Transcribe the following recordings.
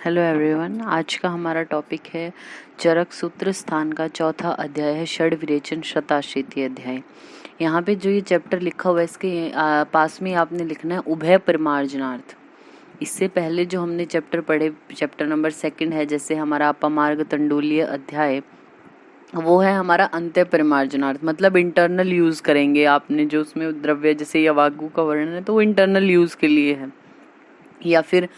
Hello everyone, आज का हमारा टॉपिक है चरक सूत्र स्थान का चौथा अध्याय है षड विरेचन शताशीति अध्याय। यहाँ पे जो ये चैप्टर लिखा हुआ है इसके पास में आपने लिखना है उभय परिमार्जनार्थ। इससे पहले जो हमने चैप्टर पढ़े, चैप्टर नंबर 2 है, जैसे हमारा अपमार्ग तंडुलीय अध्याय, वो है हमारा अंत्य परिमार्जनार्थ, मतलब इंटरनल यूज करेंगे। आपने जो उसमें द्रव्य जैसे यवागु का वर्णन है तो वो इंटरनल यूज के लिए है, या फिर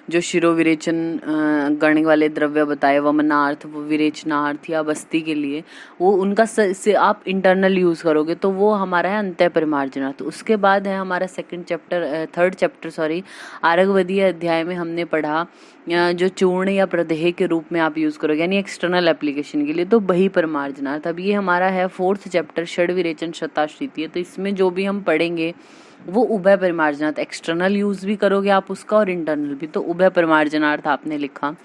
जो शिरो विरेचन करने वाले द्रव्य बताए वमनार्थ, वो विरेचनार्थ या बस्ती के लिए, वो उनका से आप इंटरनल यूज करोगे तो वो हमारा है अंत्य परिमार्जनार्थ। उसके बाद है हमारा थर्ड चैप्टर आरगवदीय अध्याय में हमने पढ़ा जो चूर्ण या प्रदेह के रूप में आप यूज करोगे, यानी एक्सटर्नल एप्लीकेशन के लिए, तो बही परिमार्जनार्थ। अब ये हमारा है 4th चैप्टर षड विरेचन शताशीति। तो इसमें जो भी हम पढ़ेंगे वो उभय परिमार्जनार्थ, एक्सटर्नल यूज भी करोगे आप उसका और इंटरनल भी, तो उभय परिमार्जनार्थ आपने लिखा।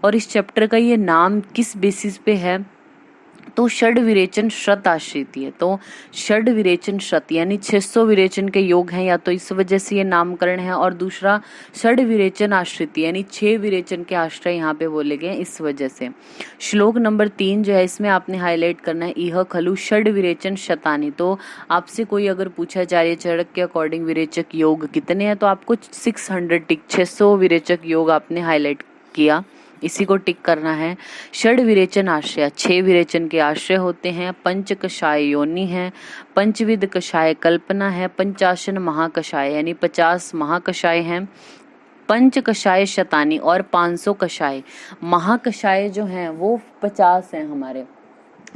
और इस चैप्टर का ये नाम किस बेसिस पे है, तो षड विरेचन शत आश्रित है। तो षड विरेचन शत यानी 600 विरेचन के योग हैं, या तो इस वजह से ये नामकरण है, और दूसरा षड विरेचन आश्रित यानी 6 विरेचन के आश्रय यहाँ पे बोले गए इस वजह से। श्लोक नंबर 3 जो है इसमें आपने हाईलाइट करना है इह खलु षड विरेचन शतानी। तो आपसे कोई अगर पूछा आचार्य चरक के अकॉर्डिंग विरेचक योग कितने हैं, तो आपको 600 विरेचक योग आपने हाईलाइट किया, इसी को टिक करना है। षड विरेचन आश्रय, 6 विरेचन के आश्रय होते हैं। पंच कषाय योनि है, पंचविध कषाय कल्पना है, पंचाशन महाकषाय यानी 50 महाकषाय हैं, पंच कषाय शतानी और 500 कषाय। महाकषाय जो हैं वो 50 हैं। हमारे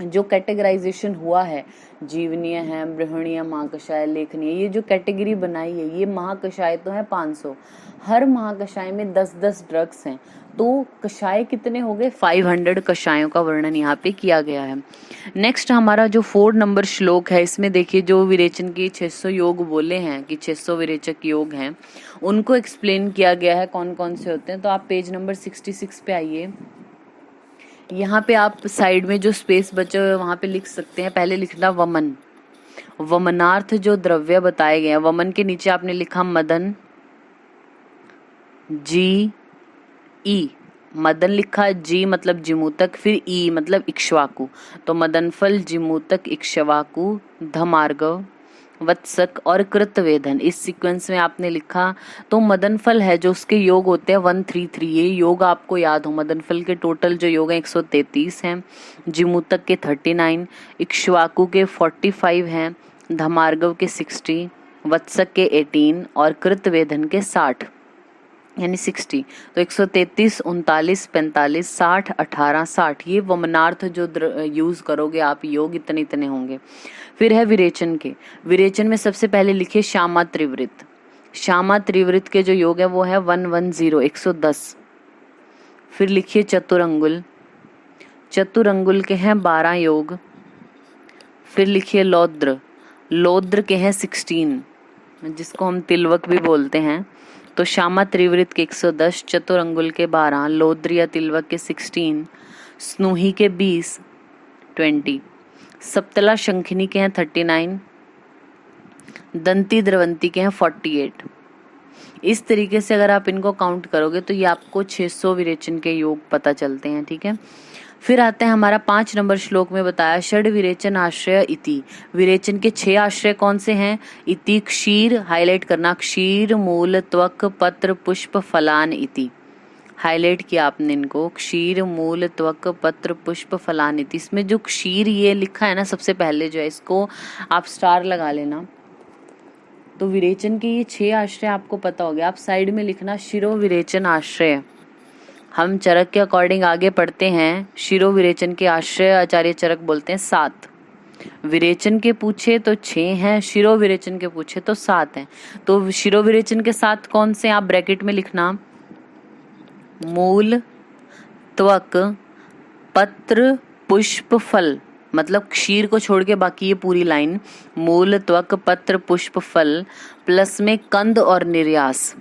जो कैटेगराइजेशन हुआ है, जीवनीय है, बृहणीय, महाकषाय, लेखनीय, ये जो कैटेगरी बनाई है ये महाकषाय तो है 500। हर महाकषाय में 10-10 ड्रग्स हैं, तो कषाय कितने हो गए, 500 कषायों का वर्णन यहाँ पे किया गया है। नेक्स्ट हमारा जो 4 नंबर श्लोक है, इसमें देखिए जो विरेचन के 600 योग बोले हैं कि 600 विरेचक योग हैं, उनको एक्सप्लेन किया गया है कौन कौन से होते हैं। तो आप पेज नंबर 66 पे आइए। यहाँ पे आप साइड में जो स्पेस बचे हुए वहां पे लिख सकते हैं। पहले लिखना वमन, वमनार्थ जो द्रव्य बताए गए हैं, वमन के नीचे आपने लिखा मदन, जी ई, मदन लिखा, जी मतलब जिमूतक, फिर ई मतलब इक्ष्वाकु, तो मदन फल, जिमूतक, इक्ष्वाकु, धमार्गव, वत्सक और कृतवेधन, इस सीक्वेंस में आपने लिखा। तो मदन फल है जो उसके योग होते हैं 133, ये योग आपको याद हो। मदन फल के टोटल जो योग हैं 133 हैं, जिमूतक के 39, इक्ष्वाकु के 45 हैं, धमार्गव के 60, वत्सक के 18 और कृतवेधन के 60 यानी 60। तो 133, 39, 45, 60, 18, 60, ये वमनार्थ जो यूज करोगे आप योग इतने इतने होंगे। फिर है विरेचन के, विरेचन में सबसे पहले लिखिए श्यामा त्रिवृत। श्यामा त्रिवृत के जो योग है वो है 110, 110। फिर लिखिए चतुरंगुल, चतुरंगुल के हैं 12 योग। फिर लिखिए लौद्र, लौद्र के हैं 16, जिसको हम तिलवक भी बोलते हैं। तो श्यामा त्रिवृत के 110, चतुरंगुल के 12, लौद्र या तिलवक के 16, स्नूही के 20, 20, सप्तला शंखिनी के हैं 39, दंती द्रवंती के हैं 48। इस तरीके से अगर आप इनको काउंट करोगे तो ये आपको 600 विरेचन के योग पता चलते हैं, ठीक है। फिर आते हैं हमारा 5 नंबर श्लोक में बताया षड विरेचन आश्रय इति। विरेचन के 6 आश्रय कौन से हैं, इति क्षीर, हाईलाइट करना, क्षीर, मूल, त्वक, पत्र, पुष्प, फलान इति। हाईलाइट किया आपने इनको, क्षीर, मूल, त्वक, पत्र, पुष्प, फलान इति। इसमें जो क्षीर ये लिखा है ना सबसे पहले जो है, इसको आप स्टार लगा लेना। तो विरेचन के ये 6 आश्रय आपको पता हो गया। आप साइड में लिखना शिरो विरेचन आश्रय। हम चरक के अकॉर्डिंग आगे पढ़ते हैं। शिरो विरेचन के आश्रय आचार्य चरक बोलते हैं 7। विरेचन के पूछे तो 6 हैं, शिरो विरेचन के पूछे तो 7 हैं। तो शिरो विरेचन के 7 कौन से, आप ब्रैकेट में लिखना, मूल, त्वक, पत्र, पुष्प, फल, मतलब क्षीर को छोड़ के बाकी ये पूरी लाइन, मूल, त्वक, पत्र, पुष्प, फल, प्लस में कंद और निर्यास,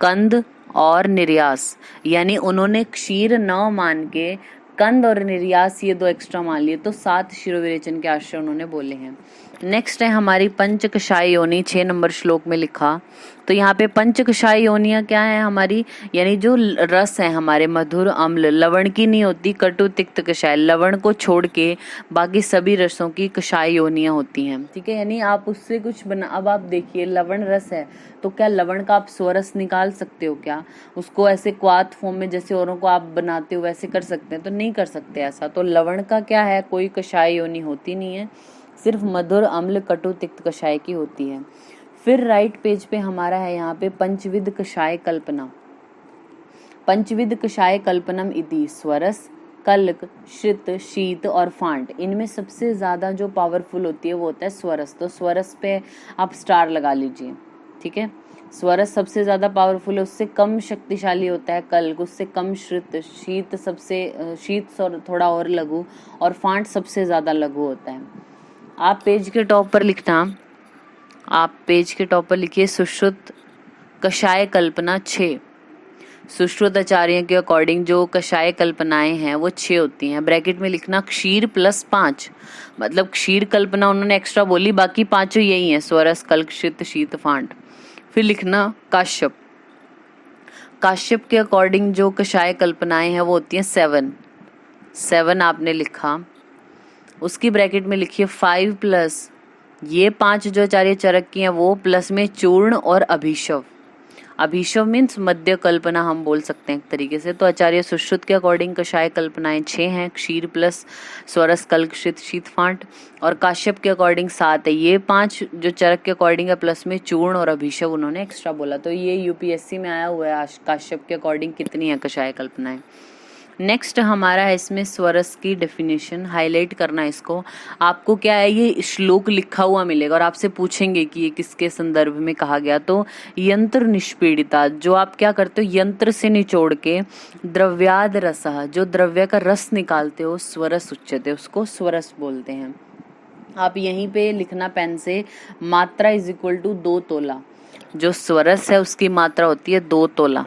कंद और निर्यास, यानी उन्होंने क्षीर 9 मान के कंद और निर्यास ये 2 एक्स्ट्रा मान लिए, तो 7 शिरो विरेचन के आश्रय उन्होंने बोले हैं। नेक्स्ट है हमारी पंचकषाय योनि, 6 नंबर श्लोक में लिखा। तो यहाँ पे पंचकषाय योनियाँ क्या है हमारी, यानी जो रस है हमारे मधुर, अम्ल, लवण की नहीं होती, कटु, तिक्त, कषाय, लवण को छोड़ के बाकी सभी रसों की कषाय योनियाँ होती हैं। ठीक है, यानी आप उससे कुछ बना, अब आप देखिए लवण रस है तो क्या लवण का आप स्वरस निकाल सकते हो क्या? उसको ऐसे क्वाथ फॉर्म में जैसे औरों को आप बनाते हो वैसे कर सकते हैं? तो नहीं कर सकते ऐसा। तो लवण का क्या है, कोई कषाय योनि होती नहीं है, सिर्फ मधुर, अम्ल, कटु, तिक्त, कषाय की होती है। फिर राइट पेज पे हमारा है यहाँ पे पंचविध कषाय कल्पना। पंचविध कषाय कल्पनम इति स्वरस, कल्क, श्रित, शीत और फांट। इनमें सबसे ज्यादा जो पावरफुल होती है वो होता है स्वरस। तो स्वरस पे आप स्टार लगा लीजिए। ठीक है, स्वरस सबसे ज्यादा पावरफुल है, उससे कम शक्तिशाली होता है कल्क, उससे कम श्रित, शीत थोड़ा और लघु, और फांट सबसे ज्यादा लघु होता है। आप पेज के टॉप पर लिखिए सुश्रुत कषाय कल्पना 6। सुश्रुत आचार्य के अकॉर्डिंग जो कषाय कल्पनाएं हैं वो 6 होती हैं। ब्रैकेट में लिखना क्षीर प्लस 5, मतलब क्षीर कल्पना उन्होंने एक्स्ट्रा बोली, बाकी पांचों यही हैं, स्वरस, कल्क, शीत, शीत, फांट। फिर लिखना काश्यप के अकॉर्डिंग जो कषाय कल्पनाएं हैं वो होती हैं 7 आपने लिखा। उसकी ब्रैकेट में लिखिए 5 प्लस ये 5 जो आचार्य चरक की हैं वो, प्लस में चूर्ण और अभिशव। अभिशव मीन्स मध्य कल्पना हम बोल सकते हैं एक तरीके से। तो आचार्य सुश्रुत के अकॉर्डिंग कषाय कल्पनाएं 6 हैं, क्षीर प्लस स्वरस, कल्क, शीत, शीत, फांट। और काश्यप के अकॉर्डिंग 7 है। ये 5 जो चरक के अकॉर्डिंग है, प्लस में चूर्ण और अभिशव उन्होंने एक्स्ट्रा बोला। तो ये यूपीएससी में आया हुआ है काश्यप के अकॉर्डिंग कितनी है कषाय कल्पनाएं। नेक्स्ट हमारा है इसमें स्वरस की डेफिनेशन, हाईलाइट करना इसको। आपको क्या है, ये श्लोक लिखा हुआ मिलेगा और आपसे पूछेंगे कि ये किसके संदर्भ में कहा गया। तो यंत्र निष्पीड़िता, जो आप क्या करते हो यंत्र से निचोड़ के, द्रव्याद रसः, जो द्रव्य का रस निकालते हो, स्वरस उच्यते, उसको स्वरस बोलते हैं। आप यहीं पे लिखना पेन से, मात्रा इज इक्वल टू 2 तोला। जो स्वरस है उसकी मात्रा होती है 2 तोला।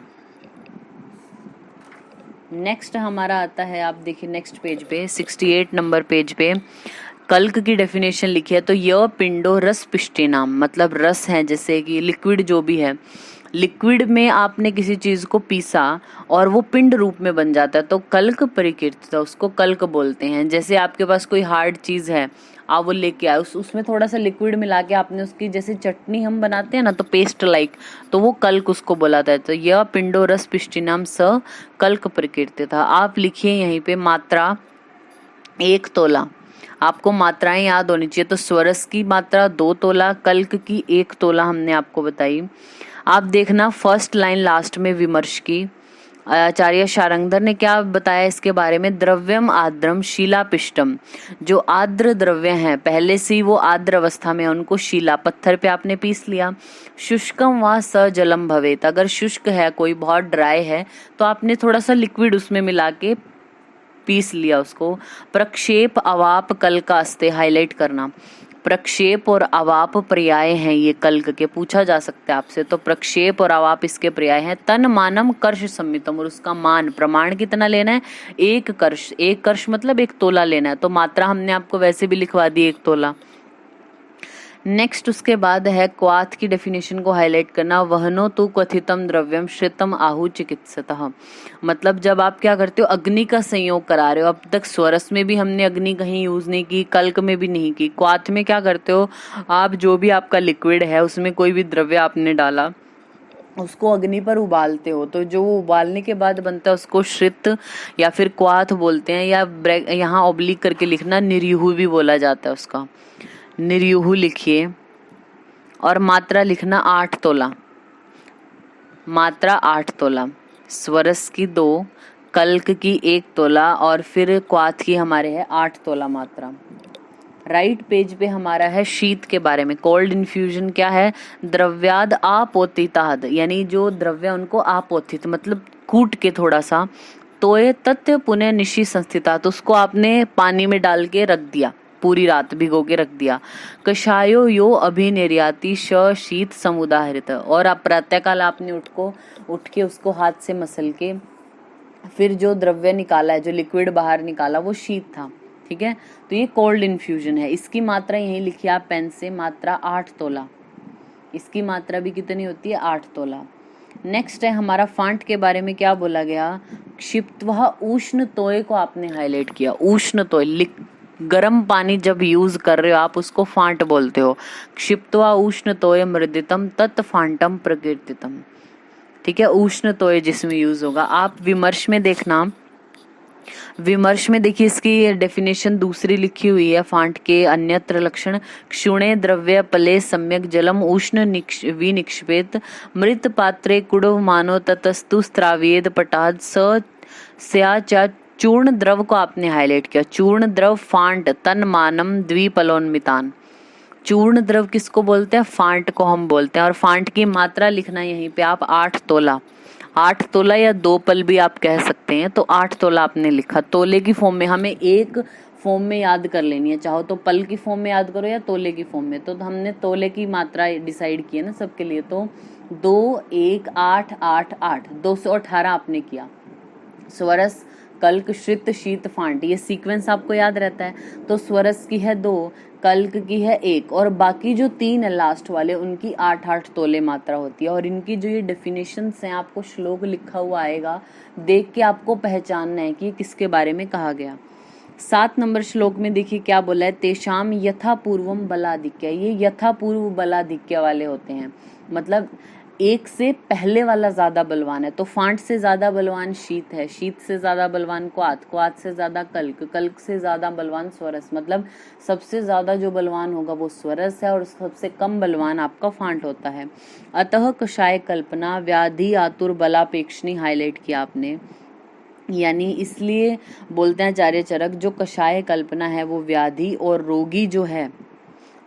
नेक्स्ट हमारा आता है, आप देखिए नेक्स्ट पेज पे 68 नंबर पेज पे कल्क की डेफिनेशन लिखी है। तो यह पिंडो रस पिष्टे नाम, मतलब रस है जैसे कि लिक्विड जो भी है, लिक्विड में आपने किसी चीज को पीसा और वो पिंड रूप में बन जाता है तो कल्क परिकीर्तित, उसको कल्क बोलते हैं। जैसे आपके पास कोई हार्ड चीज है, आप वो लेके आए, उसमें थोड़ा सा लिक्विड मिला के आपने उसकी जैसे चटनी हम बनाते हैं ना, तो पेस्ट लाइक, तो वो कल्क उसको बोलाता है। तो यह पिंडो रस पिष्टिनाम स कल्क प्रकृति था। आप लिखिए यहीं पे मात्रा 1 तोला। आपको मात्राएं याद होनी चाहिए। तो स्वरस की मात्रा 2 तोला, कल्क की 1 तोला हमने आपको बताई। आप देखना फर्स्ट लाइन लास्ट में विमर्श की, आचार्य शारंगधर ने क्या बताया इसके बारे में, द्रव्यम आर्द्रम शिलापिष्टम, जो आर्द्र द्रव्य हैं पहले से ही वो आर्द्र अवस्था में, उनको शिला पत्थर पे आपने पीस लिया। शुष्कम व सजलम भवेत, अगर शुष्क है कोई बहुत ड्राई है तो आपने थोड़ा सा लिक्विड उसमें मिला के पीस लिया उसको। प्रक्षेप अवाप कल का अस्ते, हाईलाइट करना, प्रक्षेप और अवाप पर्याय हैं ये कल्क के, पूछा जा सकता है आपसे। तो प्रक्षेप और अवाप इसके पर्याय हैं। तन मानम कर्ष सम्मितम, और उसका मान प्रमाण कितना लेना है, 1 कर्ष। 1 कर्ष मतलब 1 तोला लेना है। तो मात्रा हमने आपको वैसे भी लिखवा दी 1 तोला। नेक्स्ट उसके बाद है क्वाथ की डेफिनेशन को हाईलाइट करना, वहनो तु क्वथितम द्रव्यम श्रितम आहु चिकित्सतः, मतलब जब आप क्या करते हो अग्नि का संयोग करा रहे हो। अब तक स्वरस में भी हमने अग्नि कहीं यूज नहीं की, कल्क में भी नहीं की। क्वाथ में क्या करते हो आप, जो भी आपका लिक्विड है उसमें कोई भी द्रव्य आपने डाला, उसको अग्नि पर उबालते हो, तो जो उबालने के बाद बनता है उसको श्रित या फिर क्वाथ बोलते हैं। या यहाँ ऑब्लिक करके लिखना, निर्युह भी बोला जाता है उसका, निर्युह लिखिए। और मात्रा लिखना 8 तोला, मात्रा 8 तोला। स्वरस की 2, कल्क की 1 तोला, और फिर क्वाथ की हमारे है 8 तोला मात्रा। राइट पेज पे हमारा है शीत के बारे में। कोल्ड इन्फ्यूजन क्या है, द्रव्याद आपोतिताद, यानी जो द्रव्य उनको आपोतित मतलब कूट के थोड़ा सा, तोय तथ्य पुनः निशी संस्थिता, तो उसको आपने पानी में डाल के रख दिया, पूरी रात भिगो के रख दिया। कषायो यो अभिनिर्याति श शीत समुदाहरित, और आप प्रातःकाल आपने उठ के उसको हाथ से मसल के फिर जो द्रव्य निकाला है, जो लिक्विड बाहर निकाला वो शीत था। ठीक है, तो ये कोल्ड इन्फ्यूजन है। इसकी मात्रा यही लिखिए आप पेन से, मात्रा 8 तोला। इसकी मात्रा भी कितनी होती है? 8 तोला। नेक्स्ट है हमारा फांट के बारे में क्या बोला गया? क्षिप्त्वः उष्ण तोय को आपने हाईलाइट किया। उष्ण तोय, गर्म पानी जब यूज कर रहे हो आप उसको फांट बोलते हो। क्षिप्त्वा उष्ण तोय मृदितम तत् फांटम प्रकीर्तितम। ठीक है, उष्ण तोय जिसमें यूज होगा। आप विमर्श में देखना, विमर्श में देखिए इसकी डेफिनेशन दूसरी लिखी हुई है फांट के अन्यत्र लक्षण। क्षुणे द्रव्य पले सम्यक जलम उष्ण विनिक्षिपेत मृत पात्रे कुड़व मानो ततस्तु स्त्रावियेद पटाद स्या चूर्ण द्रव को आपने हाईलाइट किया। चूर्ण द्रव फांट तन मानम द्विपलोन्मितान। चूर्ण द्रव किसको बोलते हैं? फांट को हम बोलते हैं। और फांट की मात्रा लिखना यहीं पे आप 8 तोला। 8 तोला या 2 पल भी आप कह सकते हैं। तो 8 तोला आपने लिखा। तोले की फॉर्म में हमें एक फॉर्म में याद कर लेनी है, चाहो तो पल की फॉर्म में याद करो या तोले की फॉर्म में। तो हमने तोले की मात्रा डिसाइड की है ना सबके लिए। तो 2 1 8 8 8 218 आपने किया। स्वरस कल्क श्रित शीत फांट, ये सीक्वेंस आपको याद रहता है। तो स्वरस की है 2, कल्क की है 1 और बाकी जो 3 है लास्ट वाले उनकी 8-8 तोले मात्रा होती है। और इनकी जो ये डेफिनेशंस हैं आपको श्लोक लिखा हुआ आएगा, देख के आपको पहचानना है कि किसके बारे में कहा गया। 7 नंबर श्लोक में देखिए क्या बोला है? तेषाम यथा पूर्वम बलाधिक्य। ये यथा पूर्व बलाधिक्य वाले होते हैं, मतलब एक से पहले वाला ज्यादा बलवान है। तो फांट से ज्यादा बलवान शीत है, शीत से ज्यादा बलवान क्वाथ से ज्यादा कल्क, कल्क से ज्यादा बलवान स्वरस। मतलब सबसे ज्यादा जो बलवान होगा वो स्वरस है और सबसे कम बलवान आपका फांट होता है। अतः कषाय कल्पना व्याधि आतुर बलापेक्षणी हाईलाइट किया आपने, यानी इसलिए बोलते हैं आचार्य चरक जो कषाय कल्पना है वो व्याधि और रोगी जो है,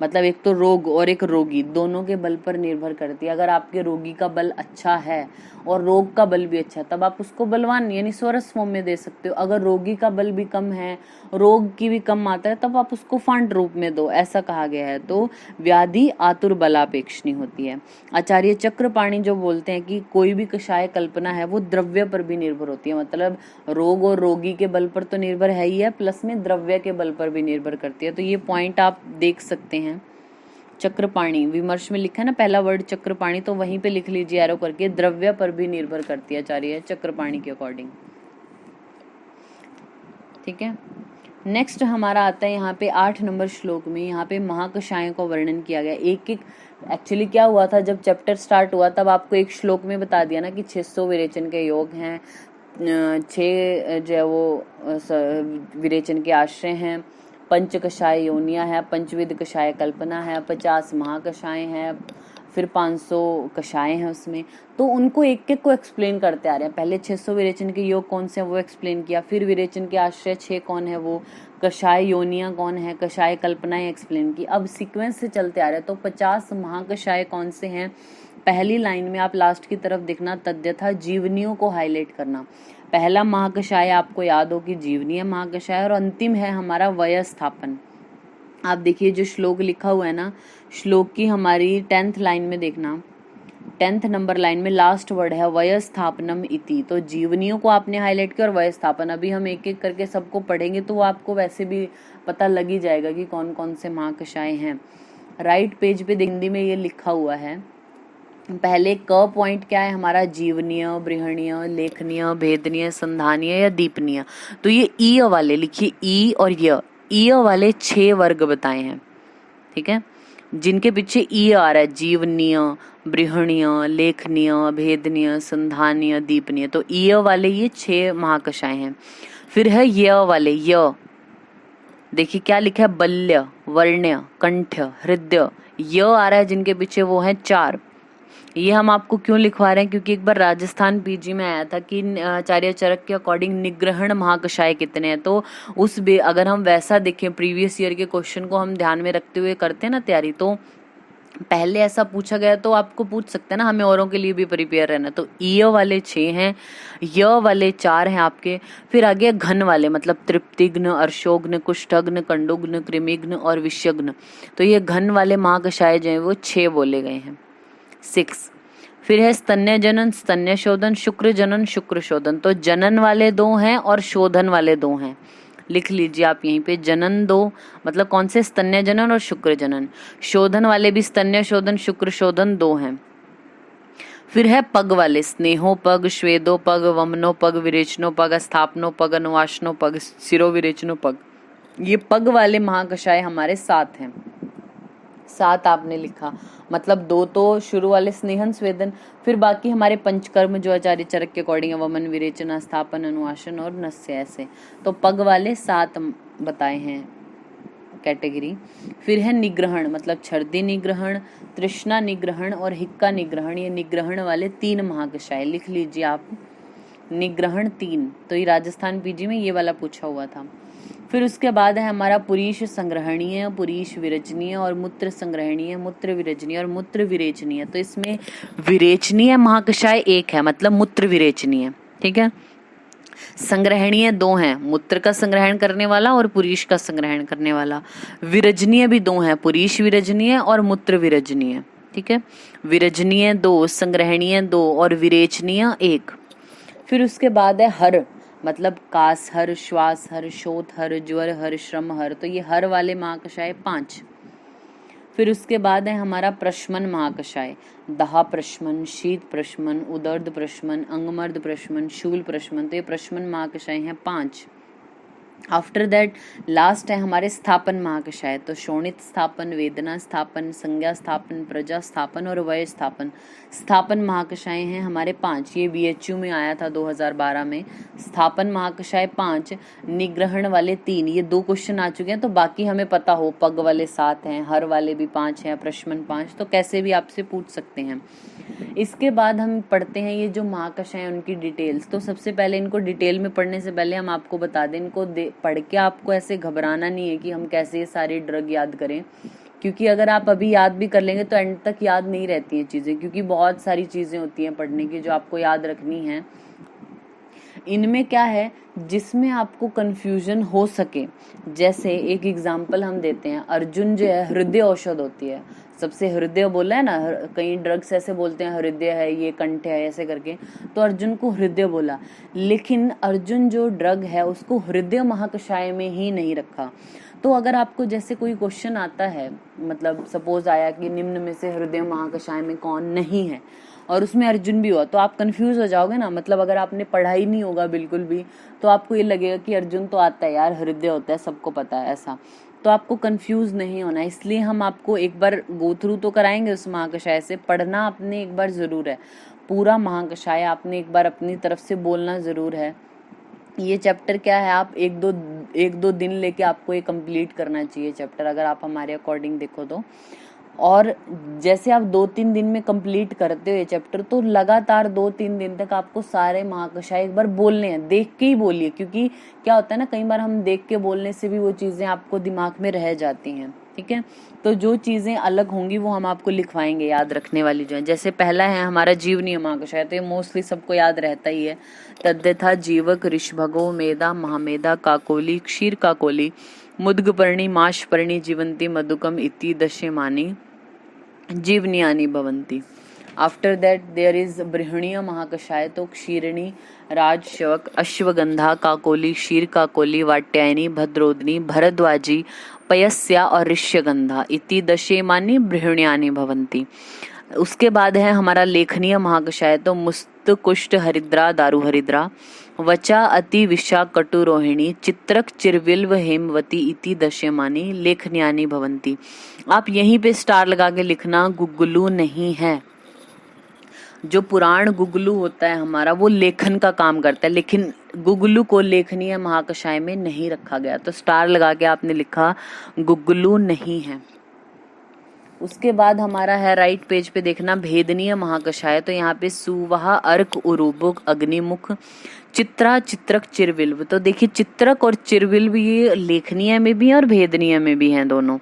मतलब एक तो रोग और एक रोगी, दोनों के बल पर निर्भर करती है। अगर आपके रोगी का बल अच्छा है और रोग का बल भी अच्छा है तब आप उसको बलवान यानी स्वरस फॉर्म में दे सकते हो। अगर रोगी का बल भी कम है, रोग की भी कम मात्रा है, तब आप उसको फांट रूप में दो, ऐसा कहा गया है। तो व्याधि आतुर बलापेक्षणी होती है। आचार्य चक्रपाणी जो बोलते हैं कि कोई भी कषाय कल्पना है वो द्रव्य पर भी निर्भर होती है, मतलब रोग और रोगी के बल पर तो निर्भर है ही है, प्लस में द्रव्य के बल पर भी निर्भर करती है। तो ये पॉइंट आप देख सकते हैं। चक्रपाणी विमर्श में लिखा है ना पहला वर्ड चक्रपाणी, तो वहीं पे लिख लीजिए एरो करके, द्रव्य पर भी निर्भर करती है आचार्य चक्रपाणी के अकॉर्डिंग। ठीक है, नेक्स्ट हमारा आता है यहाँ पे 8 नंबर श्लोक में। यहाँ पे महाकषायों का वर्णन किया गया। एक एक एक्चुअली क्या हुआ था जब चैप्टर स्टार्ट हुआ तब आपको एक श्लोक में बता दिया ना कि 600 विरेचन के योग हैं, 6 जो है वो विरेचन के आश्रय हैं, 5 कषाय योनियां है, 5विध कषाय कल्पना है, 50 महाकषाय हैं, फिर 500 कषाय हैं उसमें। तो उनको एक एक को एक्सप्लेन करते आ रहे हैं। पहले 600 विरेचन के योग कौन से हैं वो एक्सप्लेन किया, फिर विरेचन के आश्रय 6 कौन है वो, कषाय योनियां कौन है, कषाय कल्पनाएं एक्सप्लेन की। अब सीक्वेंस से चलते आ रहे हैं। तो 50 महाकषाय कौन से हैं? पहली लाइन में आप लास्ट की तरफ देखना, तद्यथा जीवनियों को हाईलाइट करना। पहला महाकषाय आपको याद हो कि जीवनीय महाकषाय, और अंतिम है हमारा वयस्थापन। आप देखिए जो श्लोक लिखा हुआ है ना, श्लोक की हमारी 10th लाइन में देखना, 10th नंबर लाइन में लास्ट वर्ड है वयस्थापनम इति। तो जीवनियों को आपने हाईलाइट किया और वयस्थापन। अभी हम एक एक करके सबको पढ़ेंगे तो वो आपको वैसे भी पता लग ही जाएगा कि कौन कौन से महाकषाय हैं। राइट पेज पे हिंदी में ये लिखा हुआ है। पहले क पॉइंट क्या है हमारा? जीवनीय, बृहणीय, लेखनीय, भेदनीय, संधानीय या दीपनीय। तो ये ई वाले लिखिए, ई और ई वाले 6 वर्ग बताए हैं। ठीक है, जिनके पीछे ई आ रहा है, जीवनीय, बृहणीय, लेखनीय, भेदनीय, संधानीय, दीपनीय। तो ई वाले ये 6 महाकषाय हैं। फिर है य वाले, य देखिए क्या लिखा है? बल्य, वर्ण्य, कंठ्य, हृदय, य आ रहा है जिनके पीछे वो है 4। ये हम आपको क्यों लिखवा रहे हैं? क्योंकि एक बार राजस्थान पीजी में आया था कि आचार्य चरक के अकॉर्डिंग निग्रहण महाकषाय कितने हैं। तो उस अगर हम वैसा देखें प्रीवियस ईयर के क्वेश्चन को हम ध्यान में रखते हुए करते हैं ना तैयारी, तो पहले ऐसा पूछा गया तो आपको पूछ सकते हैं ना, हमें औरों के लिए भी प्रिपेयर रहना। तो ई वाले 6 हैं, य वाले 4 हैं आपके। फिर आगे घन वाले, मतलब तृप्तिघ्न, अर्शोघ्न, कुष्ठघ्न, कंडुघ्न, कृमिघ्न और विषयघ्न। तो ये घन वाले महाकषाय जो है वो 6 बोले गए हैं, 6। फिर है स्तन्य जनन, स्तन्य शोधन, शुक्र जनन, शुक्र शोधन। तो जनन वाले 2 हैं और शोधन वाले 2 हैं। लिख लीजिए आप यहीं पे। जनन दो, मतलब कौन से, स्तन्य जनन और शुक्र जनन। शोधन वाले भी स्तन्य शोधन शुक्र शोधन दो हैं। फिर है पग वाले, स्नेहो पग, श्वेदो पग, वमनो पग, विरेचनो पग, स्थापनो पग, अनुवाशनो पग, सिरो विरेचनो पग। ये पग वाले महाकषाय हमारे 7 हैं। 7 आपने लिखा, मतलब 2 तो शुरू वाले स्नेहन स्वेदन, फिर बाकी हमारे पंचकर्म जो आचार्य चरक के अकॉर्डिंग वमन विरेचना स्थापन अनुवासन और नस्य, ऐसे। तो पग वाले 7 बताए हैं कैटेगरी। फिर है निग्रहण, मतलब छर्दी निग्रहण, तृष्णा निग्रहण और हिक्का निग्रहण। ये निग्रहण वाले 3 महाकषाय लिख लीजिए आप। निग्रहण 3, तो ये राजस्थान पीजी में ये वाला पूछा हुआ था। फिर उसके बाद है हमारा पुरीश संग्रहणीय, पुरीश विरचनीय और मूत्र संग्रहणीय, मूत्र विरचनीय और मूत्र विरेचनीय। तो इसमें विरेचनीय महाकषाय 1 है, मतलब मूत्र विरेचनीय, ठीक है। संग्रहणीय 2 हैं, मूत्र का संग्रहण करने वाला और पुरीश का संग्रहण करने वाला। विरजनीय भी 2 हैं, पुरीश विरजनीय और मूत्र विरजनीय, ठीक है। विरजनीय 2, संग्रहणीय 2 और विरेचनीय 1। फिर उसके बाद है हर, मतलब कास हर, श्वास हर, शोथ हर, ज्वर हर, श्रम हर। तो ये हर वाले महाकषाय 5। फिर उसके बाद है हमारा प्रशमन महाकषाय, दाह प्रशमन, शीत प्रशमन, उदर्द प्रशमन, अंगमर्द प्रशमन, शूल प्रशमन। तो ये प्रशमन महाकषाय हैं 5। आफ्टर दैट लास्ट है हमारे स्थापन महाकषाय। तो शोणित स्थापन, वेदना स्थापन, संज्ञा स्थापन, प्रजा स्थापन और वय स्थापन। स्थापन महाकषाय हैं हमारे 5। ये बीएचयू में आया था 2012 में। स्थापन महाकषाय 5, निग्रहण वाले 3। ये 2 क्वेश्चन आ चुके हैं, तो बाकी हमें पता हो, पग वाले 7 हैं, हर वाले भी 5 हैं, प्रशमन 5, तो कैसे भी आपसे पूछ सकते हैं। इसके बाद हम पढ़ते हैं ये जो महाकषाय हैं उनकी डिटेल्स। तो सबसे पहले इनको डिटेल में पढ़ने से पहले हम आपको बता दें, इनको पढ़ के आपको ऐसे घबराना नहीं है कि हम कैसे ये सारी ड्रग याद करें, क्योंकि अगर आप अभी याद भी कर लेंगे तो एंड तक याद नहीं रहती हैं चीज़ें, क्योंकि बहुत सारी चीज़ें होती हैं पढ़ने की जो आपको याद रखनी है। इनमें क्या है जिसमें आपको कंफ्यूजन हो सके, जैसे एक एग्जांपल हम देते हैं, अर्जुन जो है हृदय औषध होती है, सबसे हृदय बोला है ना, कई ड्रग्स ऐसे बोलते हैं हृदय है, ये कंठ है, ऐसे करके, तो अर्जुन को हृदय बोला, लेकिन अर्जुन जो ड्रग है उसको हृदय महाकषाय में ही नहीं रखा। तो अगर आपको जैसे कोई क्वेश्चन आता है, मतलब सपोज आया कि निम्न में से हृदय महाकषाय में कौन नहीं है, और उसमें अर्जुन भी हुआ, तो आप कंफ्यूज हो जाओगे ना। मतलब अगर आपने पढ़ा ही नहीं होगा बिल्कुल भी, तो आपको ये लगेगा कि अर्जुन तो आता है यार, हृदय होता है, सबको पता है, ऐसा। तो आपको कंफ्यूज नहीं होना, इसलिए हम आपको एक बार गो थ्रू तो कराएंगे उस महाकषाय से। पढ़ना आपने एक बार जरूर है, पूरा महाकषाय आपने एक बार अपनी तरफ से बोलना जरूर है। ये चैप्टर क्या है, आप एक दो दिन लेके आपको ये कंप्लीट करना चाहिए चैप्टर, अगर आप हमारे अकॉर्डिंग देखो तो। और जैसे आप 2-3 दिन में कंप्लीट करते हो ये चैप्टर, तो लगातार 2-3 दिन तक आपको सारे महाकषाय एक बार बोलने हैं, देख के ही बोलिए, क्योंकि क्या होता है ना, कई बार हम देख के बोलने से भी वो चीज़ें आपको दिमाग में रह जाती हैं, ठीक है। तो जो चीज़ें अलग होंगी वो हम आपको लिखवाएंगे, याद रखने वाली जो है। जैसे पहला है हमारा जीवनीय महाकषाय, तो ये मोस्टली सबको याद रहता ही है। तद्यथा जीवक, ऋषभगो, मेधा, महामेधा, काकोली, क्षीर काकोली, मुद्गपर्णी, माशपर्णी, जीवंती, मधुकम इति दशमानी जीवनियानी भवंती। आफ्टर दैट देयर इज बृहणीय महाकषाय, तो क्षीरणी, राजशवक, अश्वगंधा, काकोली, क्षीर काकोली, वाट्यायनी, भद्रोदनी, भरद्वाजी, पयस्या और ऋष्यगंधा इति दशेमानी बृहण्यानि भवंती। उसके बाद है हमारा लेखनीय महाकषाय, तो मुस्त, कुष्ठ, हरिद्रा, दारु हरिद्रा, वचा, अति, विशा, कटुरोहिणी, चित्रक, चिरविल्व, हेमवती इति दशमानी लेखन्यानि भवंती। आप यहीं पे स्टार लगा के लिखना, गुगलू नहीं है। जो पुराण गुगलू होता है हमारा, वो लेखन का काम करता है, लेकिन गुगलू को लेखनीय महाकषाय में नहीं रखा गया, तो स्टार लगा के आपने लिखा गुगलू नहीं है। उसके बाद हमारा है राइट पेज पे देखना भेदनीय महाकषाय, तो यहाँ पे सुवहा, अर्क, उरुबुक, अग्निमुख, चित्रा, चित्रक, चिरविल्व। तो देखिए चित्रक और चिरविल्व ये लेखनीय में भी है और भेदनीय में भी हैं दोनों।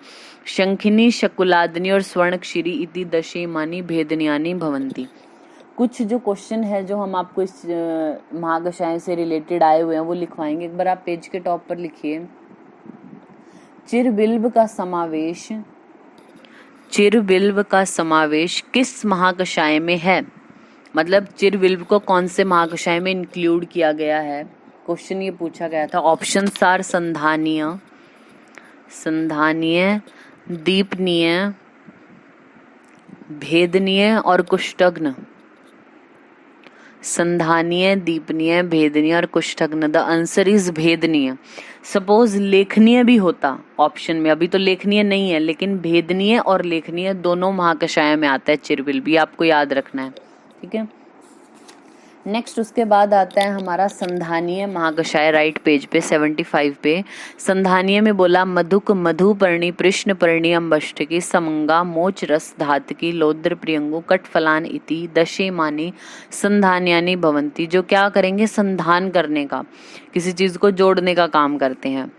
शंखिनी, शकुलादनी और स्वर्णक्षिरी इति दशेमानी भेदनियानी भवंती। कुछ जो क्वेश्चन है जो हम आपको इस महाकषाय से रिलेटेड आए हुए हैं वो लिखवाएंगे। एक बार आप पेज के टॉप पर लिखिए, चिरविल्व का समावेश, चिरविल्व का समावेश किस महाकषाय में है, मतलब चिरविल्व को कौन से महाकषाय में इंक्लूड किया गया है, क्वेश्चन ये पूछा गया था। ऑप्शन आर संधानीय, संधानीय, दीपनीय, भेदनीय और कुष्ठग्न। संधानीय, दीपनीय, भेदनीय और कुष्ठग्न। द आंसर इज भेदनीय। सपोज लेखनीय भी होता ऑप्शन में, अभी तो लेखनीय नहीं है, लेकिन भेदनीय और लेखनीय दोनों महाकषाय में आता है चिरबिल भी, आपको याद रखना है, ठीक है। नेक्स्ट उसके बाद आता है हमारा संधानीय महाकषाय, राइट पेज पे 75 पे। संधानीय में बोला मधुक, मधुपर्णी, कृष्णपर्णी, अम्बष्टकी, समंगा, मोच रस, धातकी, लौद्र, प्रियंगु, कटफलान इति दशेमानी संधान्यानि भवन्ति। जो क्या करेंगे, संधान करने का, किसी चीज को जोड़ने का काम करते हैं।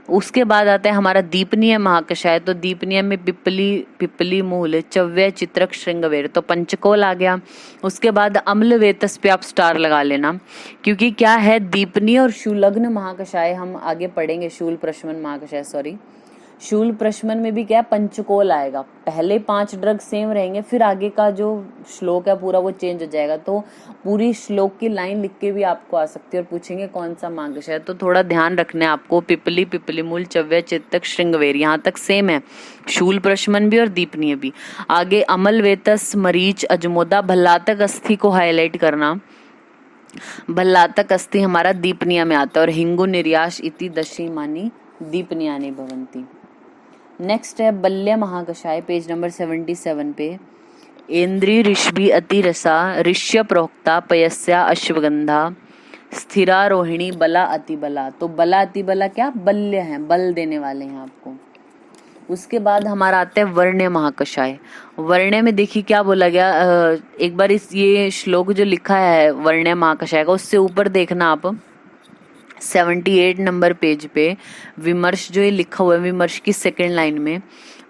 उसके बाद आता है हमारा दीपनीय महाकषाय। तो दीपनीय में पिपली, पिपली मूल, चव्य, चित्रक, श्रृंगवेर, तो पंचकोल आ गया। उसके बाद अम्ल वेतस पे आप स्टार लगा लेना, क्योंकि क्या है, दीपनीय और शूलग्न महाकषाय हम आगे पढ़ेंगे, शूल प्रशमन महाकषाय, सॉरी शूल प्रशमन में भी क्या पंचकोल आएगा। पहले 5 ड्रग सेम रहेंगे, फिर आगे का जो श्लोक है पूरा वो चेंज हो जाएगा। तो पूरी श्लोक की लाइन लिख के भी आपको आ सकती है और पूछेंगे कौन सा महाकषाय है, तो थोड़ा ध्यान रखना है आपको। पिपली, पिपली मूल, चव्य, चित्तक, श्रृंगवेर, यहाँ तक सेम है, शूल प्रशमन भी और दीपनीय भी। आगे अमल वेतस, मरीच, अजमोदा, भल्लातक अस्थि को हाईलाइट करना। भल्लातक अस्थि हमारा दीपनीय में आता है, और हिंगु, निर्यास इति दशेमानी दीपनीयानि भवन्ति। नेक्स्ट है बल्य महाकषाय, पेज नंबर 77 पे। इंद्री ऋषभि अतिरसा, ऋष्य प्रोक्ता, पयस्या अश्वगंधा, स्थिरारोहिणी, बला अतिबला। तो बला अतिबला क्या बल्य है, बल देने वाले हैं आपको। उसके बाद हमारा आता है वर्ण्य महाकषाय। वर्ण्य में देखिए क्या बोला गया, एक बार इस ये श्लोक जो लिखा है वर्ण्य महाकषाय का, उससे ऊपर देखना आप 78 नंबर पेज पे विमर्श जो ये लिखा हुआ है, विमर्श की सेकंड लाइन में,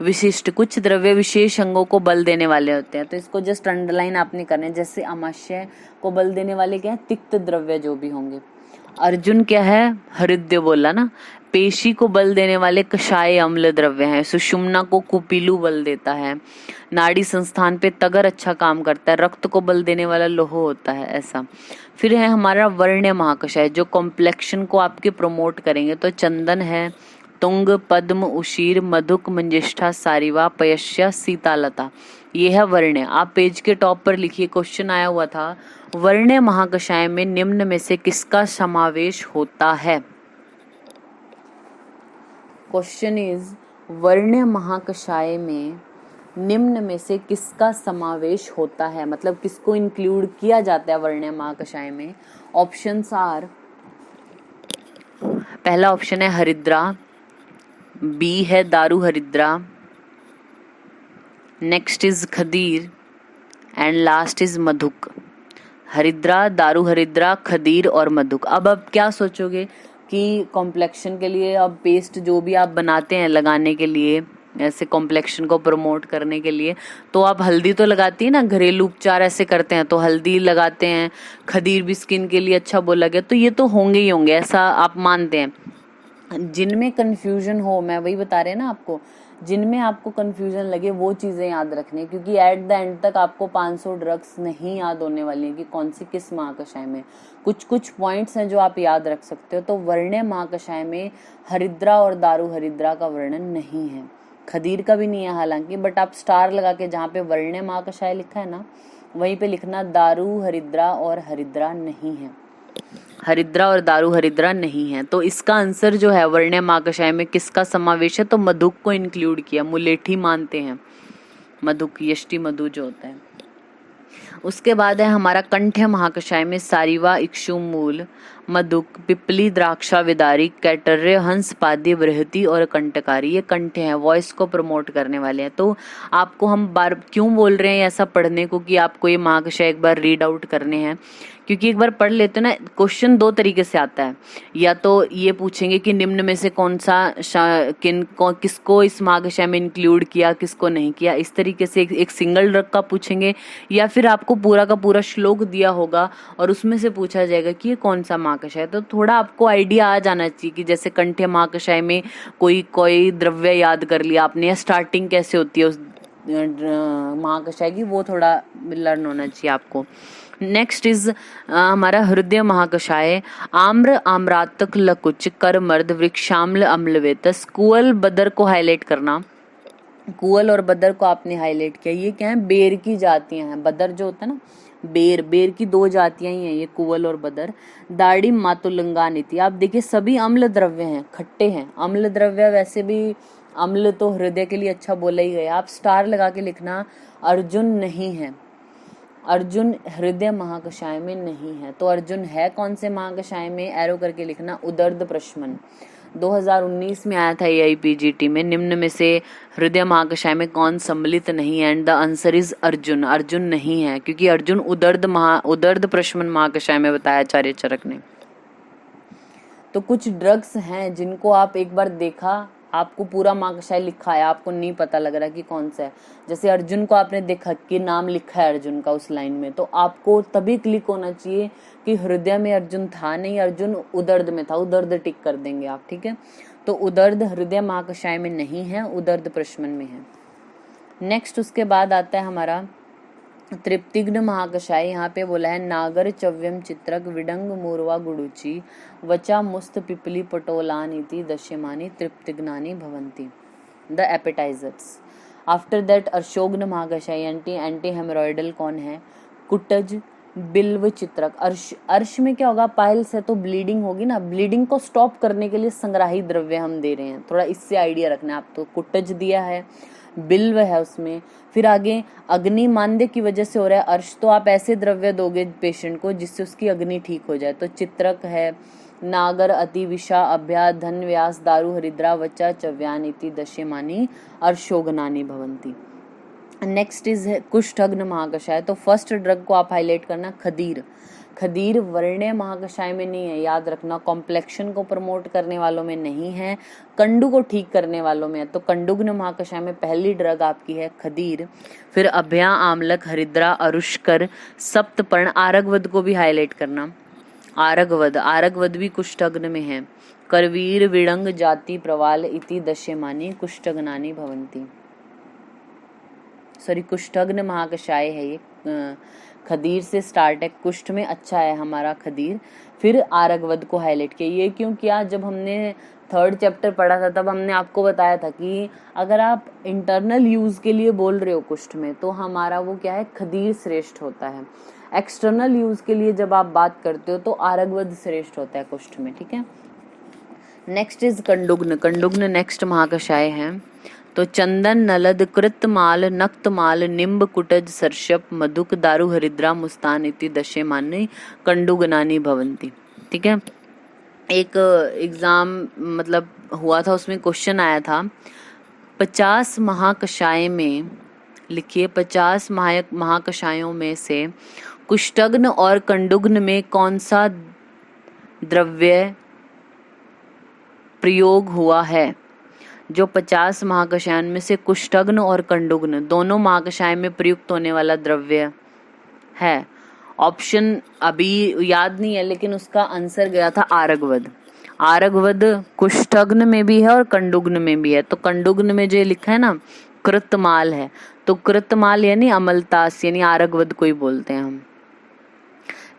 विशिष्ट कुछ द्रव्य विशेष अंगों को बल देने वाले होते हैं। तो इसको जस्ट अंडरलाइन आपने करना है। जैसे अमाशय को बल देने वाले क्या है, तिक्त द्रव्य जो भी होंगे। अर्जुन क्या है, हृदय बोला ना। पेशी को बल देने वाले कषाय अम्ल द्रव्य हैं। सुषुम्ना को कुपीलु बल देता है। नाड़ी संस्थान पे तगर अच्छा काम करता है। रक्त को बल देने वाला लोह होता है, ऐसा। फिर है हमारा वर्ण्य महाकषाय, जो कॉम्प्लेक्शन को आपके प्रमोट करेंगे। तो चंदन है, तुंग, पद्म, उशीर, मधुक, मंजिष्ठा, सारिवा, पयस्या, सीतालता, ये है वर्ण्य। आप पेज के टॉप पर लिखिए, क्वेश्चन आया हुआ था, वर्ण्य महाकषाय में निम्न में से किसका समावेश होता है। क्वेश्चन इज, वर्ण्य महाकषाय में निम्न में से किसका समावेश होता है, मतलब किसको इंक्लूड किया जाता है वर्ण्य महाकषाय में। ऑप्शंस आर, पहला ऑप्शन है हरिद्रा, बी है दारू हरिद्रा, next is Khadir and last is Madhuk. हरिद्रा, दारू हरिद्रा, खदीर और मधुक। अब क्या सोचोगे कि कॉम्प्लेक्शन के लिए अब पेस्ट जो भी आप बनाते हैं लगाने के लिए, ऐसे कॉम्प्लेक्शन को प्रमोट करने के लिए, तो आप हल्दी तो लगाती है ना, घरेलू उपचार ऐसे करते हैं तो हल्दी लगाते हैं। खदीर भी स्किन के लिए अच्छा बोला गया, तो ये तो होंगे ही होंगे, ऐसा आप मानते हैं। जिनमें कंफ्यूजन हो, मैं वही बता रहे हैं ना आपको, जिनमें आपको कंफ्यूजन लगे वो चीज़ें याद रखनी है, क्योंकि एट द एंड तक आपको 500 ड्रग्स नहीं याद होने वाली हैं कि कौन सी किस महाकषाय में। कुछ कुछ पॉइंट्स हैं जो आप याद रख सकते हो। तो वर्ण्य महाकषाय में हरिद्रा और दारू हरिद्रा का वर्णन नहीं है, खदीर का भी नहीं है हालांकि, बट आप स्टार लगा के जहाँ पे वर्ण्य महाकषाय लिखा है ना, वहीं पे लिखना दारू हरिद्रा और हरिद्रा नहीं है। हरिद्रा और दारू हरिद्रा नहीं है। तो इसका आंसर जो है वर्ण्य महाकषाय में किसका समावेश है, तो मधुक को इंक्लूड किया। मुलेठी मानते हैं मधुक, यष्टि मधु जो होता है। उसके बाद है हमारा कंठ्य महाकषाय में सारिवा, इक्षुमूल, मधुक, पिपली, द्राक्षा, विदारी, कैटर्य, हंस, पाद्य, बृहति और कंटकारी। ये कंठ्य है, वॉइस को प्रमोट करने वाले हैं। तो आपको हम बार क्यों बोल रहे हैं ऐसा पढ़ने को, कि आपको ये महाकषाय एक बार रीड आउट करने हैं, क्योंकि एक बार पढ़ लेते ना, क्वेश्चन 2 तरीके से आता है। या तो ये पूछेंगे कि निम्न में से कौन सा किसको इस महाकषाय में इंक्लूड किया, किसको नहीं किया, इस तरीके से एक सिंगल ड्रग का पूछेंगे, या फिर आपको पूरा का पूरा श्लोक दिया होगा और उसमें से पूछा जाएगा कि ये कौन सा महाकषाय है। तो थोड़ा आपको आइडिया आ जाना चाहिए कि जैसे कंठ्य महाकषाय में कोई द्रव्य याद कर लिया आपने, या स्टार्टिंग कैसे होती है उस महाकषाय की, वो थोड़ा लर्न होना चाहिए आपको। नेक्स्ट इज हमारा हृदय महाकषाय। आम्र आम्रातक लकुच करमर्द वृक्षाम्ल अम्लवेतस। कुअल बदर को हाईलाइट करना, कुअल और बदर को आपने हाईलाइट किया। ये क्या है, बेर की जातियां हैं। बदर जो होता है ना, बेर, बेर की दो जातियां ही हैं ये, कुअल और बदर। दाढ़ी मातुलंगा नीति, आप देखिए सभी अम्ल द्रव्य हैं, खट्टे हैं। अम्ल द्रव्य वैसे भी, अम्ल तो हृदय के लिए अच्छा बोला ही गया। आप स्टार लगा के लिखना, अर्जुन नहीं है, अर्जुन हृदय महाकषाय में नहीं है। तो अर्जुन है कौन से महाकषाय में, एरो करके लिखना, उदर्द प्रशमन। 2019 में आया था AIPGT में, निम्न में से हृदय महाकषाय में कौन सम्मिलित नहीं है? And the answer is Arjun, Arjun नहीं है, क्योंकि अर्जुन उदर्द प्रशमन महाकषाय में बताया आचार्य चरक ने। तो कुछ ड्रग्स हैं जिनको आप एक बार देखा, आपको पूरा महाकषाय लिखा है, आपको नहीं पता लग रहा कि कौन सा है। जैसे अर्जुन को आपने देखा कि नाम लिखा है अर्जुन का उस लाइन में, तो आपको तभी क्लिक होना चाहिए कि हृदय में अर्जुन था नहीं, अर्जुन उदर्द में था, उदर्द टिक कर देंगे आप, ठीक है। तो उदर्द हृदय महाकषाय में नहीं है, उदर्द प्रशमन में है। नेक्स्ट उसके बाद आता है हमारा तृप्तिग्न महाकषाय। यहाँ पे बोला है नागर चव्यम चित्रक विडंग मूर्वा गुडुची वचा मुस्त पिपली पटोलानीति दश्यमानी तृप्तिग्नानी भवंती। The appetisers. आफ्टर दैट अर्शोग्न महाकषाय। एंटी हेमोरॉइडल कौन है? कुटज, बिल्व, चित्रक। अर्श में क्या होगा, पाइल्स है तो ब्लीडिंग होगी ना, ब्लीडिंग को स्टॉप करने के लिए संग्राही द्रव्य हम दे रहे हैं, थोड़ा इससे आइडिया रखना है आप। तो कुटज दिया है, बिल्व है उसमें, फिर आगे अग्नि मांद्य की वजह से हो रहा है अर्श, तो आप ऐसे द्रव्य दोगे पेशेंट को जिससे उसकी अग्नि ठीक हो जाए। तो चित्रक है, नागर, अति, विषा, अभ्या, धन, व्यास, दारू, हरिद्रा, वचा, चव्यानीति दश्यमानी अर्शोगनानी भवंती। नेक्स्ट इज कुष्ठग्न महाकषाय। तो फर्स्ट ड्रग को आप हाईलाइट करना, खदीर। खदीर वर्ण्य महाकषाय में नहीं है, याद रखना। कॉम्प्लेक्शन को प्रमोट करने वालों में नहीं है, कंडू को ठीक करने वालों में है। तो कंडुग्न महाकषाय में पहली ड्रग आपकी है खदीर। फिर अभ्या, आमलक, हरिद्रा, अरुष्कर, सप्तपर्ण। आरगवद को भी हाईलाइट करना, आरगवद, आरगवद भी कुष्ठग्न में है। करवीर, विड़ंग, जाति, प्रवाल इति दश्यमानी कुष्ठग्नानी भवंती। सॉरी, कुष्ठग्न महाकषाय है ये, खदीर से स्टार्ट है, कुष्ठ में अच्छा है हमारा खदीर। फिर आरगवद को हाईलाइट किया। ये क्यों किया? जब हमने 3rd चैप्टर पढ़ा था तब हमने आपको बताया था कि अगर आप इंटरनल यूज के लिए बोल रहे हो कुष्ठ में, तो हमारा वो क्या है, खदीर श्रेष्ठ होता है। एक्सटर्नल यूज के लिए जब आप बात करते हो तो आरगवद श्रेष्ठ होता है कुष्ठ में, ठीक है। नेक्स्ट इज कंडुग्न। कंडुग्न नेक्स्ट महाकषाय है। तो चंदन, नलद, कृतमाल, नक्तमाल, निम्ब, कुटज, सर्षप, मधुक, दारू, हरिद्रा, मुस्तान इति दश्यमानी कंडुगनानी भवंती, ठीक है। एक एग्जाम मतलब हुआ था, उसमें क्वेश्चन आया था 50 महाकषाय में लिखिए, 50 महाकषायों में से कुष्ठग्न और कंडुग्न में कौन सा द्रव्य प्रयोग हुआ है? जो 50 महाकषायों में से कुष्ठग्न और कंडुग्न दोनों महाकषाय में प्रयुक्त होने वाला द्रव्य है। ऑप्शन अभी याद नहीं है, लेकिन उसका आंसर गया था आरगवद। आरगवद कुष्ठग्न में भी है और कंडुग्न में भी है। तो कंडुग्न में जो लिखा है ना, कृतमाल है, तो कृतमाल यानी अमलतास, यानी आरगवद को ही बोलते हैं हम।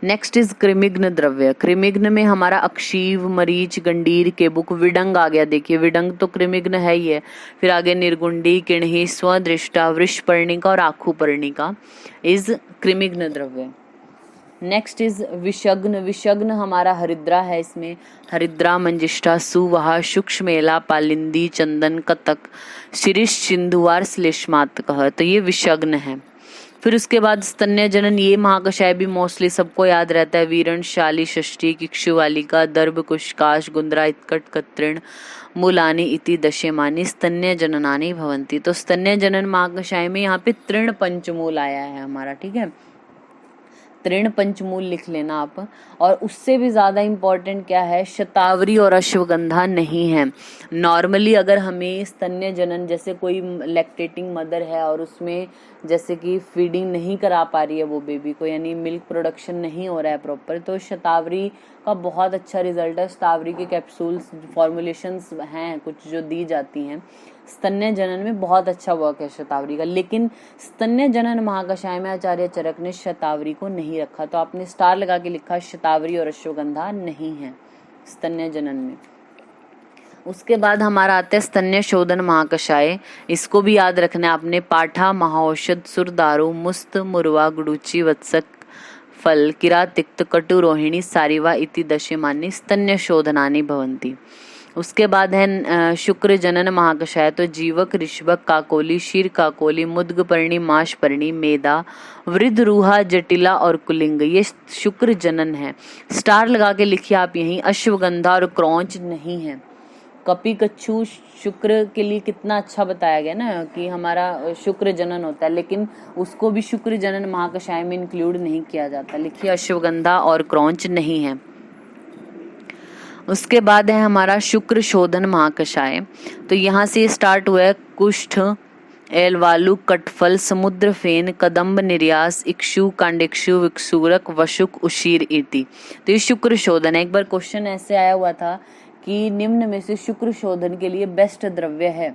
नेक्स्ट इज कृमिग्न द्रव्य। कृमिग्न में हमारा अक्षीव, मरीच, गंडीर, केबुक, विडंग आ गया। देखिए विडंग तो कृमिग्न है ही है। फिर आगे निर्गुंडी, किणही, स्वदृष्टा, वृषपर्णिका और आखुपर्णिका इज कृमिग्न द्रव्य। Next is विषग्न। विषग्न हमारा हरिद्रा है, इसमें हरिद्रा, मंजिष्ठा, सुवहा, सूक्ष्मेला, पालिंदी, चंदन, कतक, शिरीष, सिंधुवार, श्लेष्मातकः, तो ये विषग्न है। फिर उसके बाद स्तन्य जनन, ये महाकषाय भी मोस्टली सबको याद रहता है। वीरण, शाली, षष्ठी, किक्षुवालिका, दर्भ, कुशकाश, गुंद्रा, इत्कट, कत्रिण, मूलानी इति दश्यमानी स्तन्य जननानी भवंती। तो स्तन्य जनन महाकषाय में यहाँ पे तृण पंचमूल आया है हमारा, ठीक है। तृण पंचमूल लिख लेना आप। और उससे भी ज्यादा इम्पोर्टेंट क्या है, शतावरी और अश्वगंधा नहीं है। नॉर्मली अगर हमें स्तन्य जनन, जैसे कोई लैक्टेटिंग मदर है और उसमें जैसे कि फीडिंग नहीं करा पा रही है वो बेबी को, यानी मिल्क प्रोडक्शन नहीं हो रहा है प्रॉपर, तो शतावरी का बहुत अच्छा रिजल्ट है। शतावरी के कैप्सूल्स फॉर्मुलेशंस हैं कुछ जो दी जाती हैं, स्तन्य जनन में बहुत अच्छा वर्क है शतावरी का। लेकिन स्तन्य जनन महाकषाय में आचार्य चरक ने शतावरी को नहीं नहीं रखा, तो आपने स्टार लगा के लिखा शतावरी और अश्वगंधा नहीं है स्तन्य जनन में। उसके बाद हमारा आता है स्तन्य शोधन महाकषाय। इसको भी याद रखना है आपने। पाठा महाऔषध सुरदारु मुस्त मुरवा गुडुचि वत्सक फल किरा तिक्त कटु रोहिणी सारिवा इति दशमानी स्तन्य शोधनानि भवन्ति। उसके बाद है शुक्र जनन महाकषाय। तो जीवक ऋषभक काकोली शीर काकोली मुद्गपर्णी माशपर्णी मेधा वृद्ध रूहा जटिला और कुलिंग, ये शुक्र जनन है। स्टार लगा के लिखिए आप यहीं। अश्वगंधा और क्रौंच नहीं है। कपि कच्छू शुक्र के लिए कितना अच्छा बताया गया ना कि हमारा शुक्र जनन होता है, लेकिन उसको भी शुक्र जनन महाकषाय में इंक्लूड नहीं किया जाता। लिखिए अश्वगंधा और क्रौंच नहीं है। उसके बाद है हमारा शुक्र शोधन महाकषाय। तो यहाँ से स्टार्ट हुआ है कुष्ठ एलवालु कटफल समुद्र फेन कदम्ब निर्यास इक्षु कांडिक्षु विक्षुरक वशुक उशीर इति। तो ये शुक्र शोधन है। एक बार क्वेश्चन ऐसे आया हुआ था कि निम्न में से शुक्र शोधन के लिए बेस्ट द्रव्य है,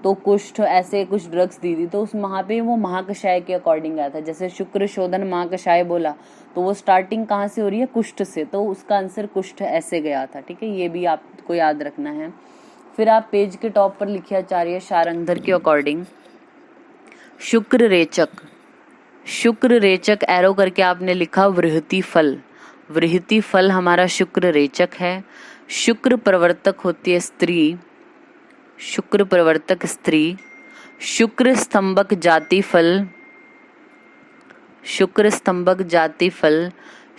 तो कुष्ठ ऐसे कुछ ड्रग्स दी थी, तो उस वहाँ पे वो महाकषाय के अकॉर्डिंग आया था। जैसे शुक्र शोधन महाकषाय बोला तो वो स्टार्टिंग कहाँ से हो रही है, कुष्ठ से, तो उसका आंसर कुष्ठ ऐसे गया था। ठीक है, ये भी आपको याद रखना है। फिर आप पेज के टॉप पर लिखिए आचार्य शारंगधर के अकॉर्डिंग शुक्र रेचक। शुक्र रेचक एरो करके आपने लिखा वृहति फल। वृहति फल हमारा शुक्र रेचक है। शुक्र प्रवर्तक होती है स्त्री, शुक्र प्रवर्तक स्त्री। शुक्र स्तंभक जाति फल, शुक्र स्तंभक जाति फल।